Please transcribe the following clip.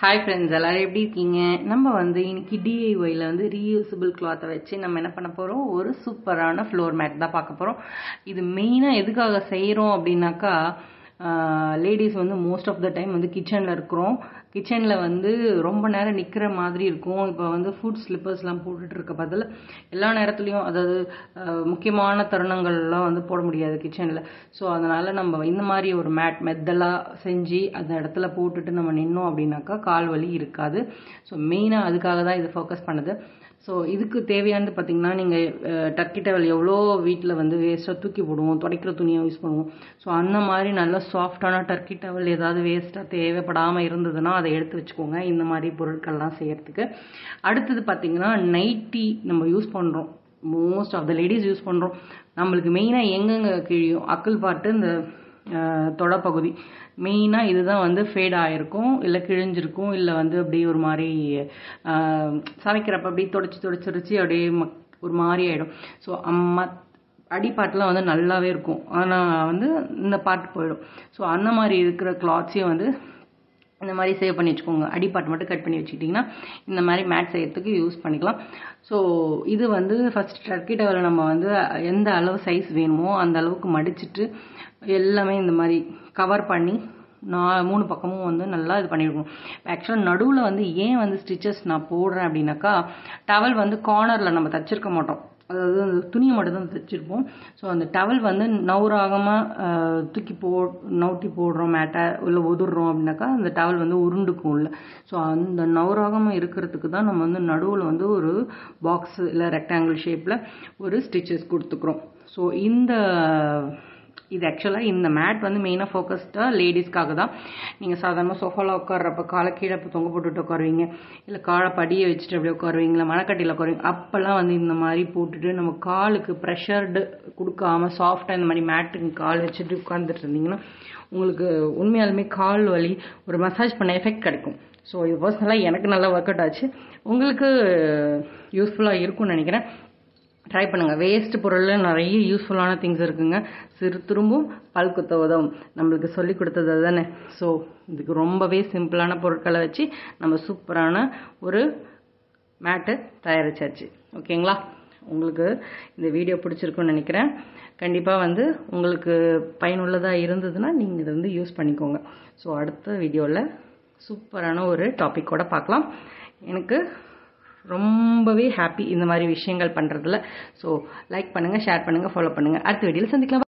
Hi friends, எல்லாரும் எப்படி இருக்கீங்க? நம்ம இன்னைக்கு டிஐஒயில் ரீயூசபிள் கிளாத்தை வச்சு நம்ம என்ன பண்ண போகிறோம், ஒரு சூப்பரான ஃப்ளோர் மேட் தான் பார்க்க போகிறோம். இது மெயினாக எதுக்காக செய்கிறோம் அப்படின்னாக்கா, ladies most of the time கிச்சனில் இருக்கிறோம். கிச்சனில் ரொம்ப நேரம் நிற்கிற மாதிரி இருக்கும். இப்போ ஃபுட் ஸ்லிப்பர்ஸ்லாம் போட்டுட்டு இருக்க பதில் எல்லா நேரத்துலையும், அதாவது முக்கியமான தருணங்கள்லாம் போட முடியாது கிச்சனில். ஸோ அதனால் நம்ம இந்த மாதிரி ஒரு மெத்தலாக செஞ்சு அந்த இடத்துல போட்டுட்டு நம்ம நின்னோம் அப்படின்னாக்கா கால் வலி இருக்காது. ஸோ மெயினாக அதுக்காக தான் இது ஃபோக்கஸ் பண்ணுது. ஸோ இதுக்கு தேவையானது பார்த்திங்கன்னா, நீங்கள் டர்க்கி டவல் எவ்வளோ வீட்டில் வேஸ்ட்டாக தூக்கி போடுவோம், துடைக்கிற துணியை யூஸ் பண்ணுவோம். ஸோ அந்த மாதிரி நல்ல சாஃப்டான டர்க்கி டவல் ஏதாவது வேஸ்ட்டாக தேவைப்படாமல் இருந்ததுன்னா அதை எடுத்து வச்சுக்கோங்க, இந்த மாதிரி பொருட்கள்லாம் செய்கிறதுக்கு. அடுத்தது பார்த்திங்கன்னா, நைட்டி நம்ம யூஸ் பண்ணுறோம், most of the ladies use பண்ணுறோம். நம்மளுக்கு மெயினாக எங்கெங்கே கிழியும், அக்கல் பாட்டு, இந்த தொடப்பகுதி மெயினாக இதுதான் ஃபேட் ஆகிருக்கும், இல்லை கிழிஞ்சிருக்கும், இல்லை அப்படியே ஒரு மாதிரி சமைக்கிறப்ப அப்படியே தொடச்சி அப்படியே ஒரு மாதிரி ஆகிடும். ஸோ அடிப்பாட்டெலாம் நல்லாவே இருக்கும், ஆனால் இந்த பாட்டு போயிடும். ஸோ அந்த மாதிரி இருக்கிற கிளாத்ஸையும் இந்த மாதிரி சேவ் பண்ணி வச்சுக்கோங்க. அடிப்பாட்டு மட்டும் கட் பண்ணி வச்சுக்கிட்டிங்கன்னா இந்த மாதிரி மேட் செய்யறதுக்கு யூஸ் பண்ணிக்கலாம். ஸோ இது ஃபஸ்ட் டர்க்கி டவலை நம்ம எந்த அளவு சைஸ் வேணுமோ அந்த அளவுக்கு மடிச்சுட்டு எல்லாமே இந்த மாதிரி கவர் பண்ணி 3 பக்கமும் நல்லா இது பண்ணியிருக்கணும். ஆக்சுவலாக நடுவில் ஏன் ஸ்டிச்சஸ் நான் போடுறேன் அப்படின்னாக்கா, டவல் கார்னரில் நம்ம தைச்சிருக்க மாட்டோம், அதாவது அந்த துணியை மட்டும் தான் தைச்சிருப்போம். ஸோ அந்த டவல் நவுறாகமாக நவுட்டி போடுறோம் மேட்டை, இல்லை உதுடுறோம் அப்படின்னாக்கா அந்த டவல் உருண்டுக்கும் இல்லை. ஸோ அந்த நவுறாகமாக இருக்கிறதுக்கு தான் நம்ம நடுவில் ஒரு பாக்ஸ் இல்லை ரெக்டாங்கிள் ஷேப்பில் ஒரு ஸ்டிச்சஸ் கொடுத்துக்குறோம். ஸோ இது ஆக்சுவலாக இந்த மேட் மெயினாக ஃபோக்கஸ்டாக லேடிஸ்க்காக தான். நீங்கள் சாதாரணமாக சோஃபாவில் உட்கார்றப்ப காலை கீழே தொங்க போட்டுட்டு உட்காருவீங்க, இல்லை காலை படியை வச்சுட்டு அப்படியே உட்காருவீங்களா, மணக்கட்டியில் உட்காருவீங்க, அப்போல்லாம் இந்த மாதிரி போட்டுட்டு நம்ம காலுக்கு ப்ரெஷர்டு கொடுக்காம சாஃப்டாக இந்த மாதிரி மேட்டுக்கு கால் வச்சுட்டு உட்காந்துட்டு இருந்தீங்கன்னா உங்களுக்கு உண்மையாலுமே கால் வலி ஒரு மசாஜ் பண்ண எஃபெக்ட் கிடைக்கும். ஸோ இது பர்சனலாக எனக்கு நல்லா ஒர்க் அவுட் ஆச்சு, உங்களுக்கு யூஸ்ஃபுல்லாக இருக்கும்னு நினைக்கிறேன். ட்ரை பண்ணுங்கள். வேஸ்ட் பொருளில் நிறைய யூஸ்ஃபுல்லான திங்ஸ் இருக்குங்க. சிறு திரும்பும் பல் குத்த உதவும், நம்மளுக்கு சொல்லி கொடுத்தது தானே. ஸோ இதுக்கு ரொம்பவே சிம்பிளான பொருட்களை வச்சு நம்ம சூப்பரான ஒரு மேட்டு தயாரிச்சாச்சு. ஓகேங்களா? உங்களுக்கு இந்த வீடியோ பிடிச்சிருக்குன்னு நினைக்கிறேன். கண்டிப்பாக உங்களுக்கு பயனுள்ளதாக இருந்ததுன்னா நீங்கள் இதை யூஸ் பண்ணிக்கோங்க. ஸோ அடுத்த வீடியோவில் சூப்பரான ஒரு டாப்பிக்கோட பார்க்கலாம். எனக்கு ரொம்பவே ஹாப்பி இந்த மாதிரி விஷயங்கள் பண்ணுறதுல. ஸோ லைக் பண்ணுங்கள், ஷேர் பண்ணுங்கள், ஃபாலோ பண்ணுங்கள். அடுத்த வீடியோவில் சந்திக்கலாம்.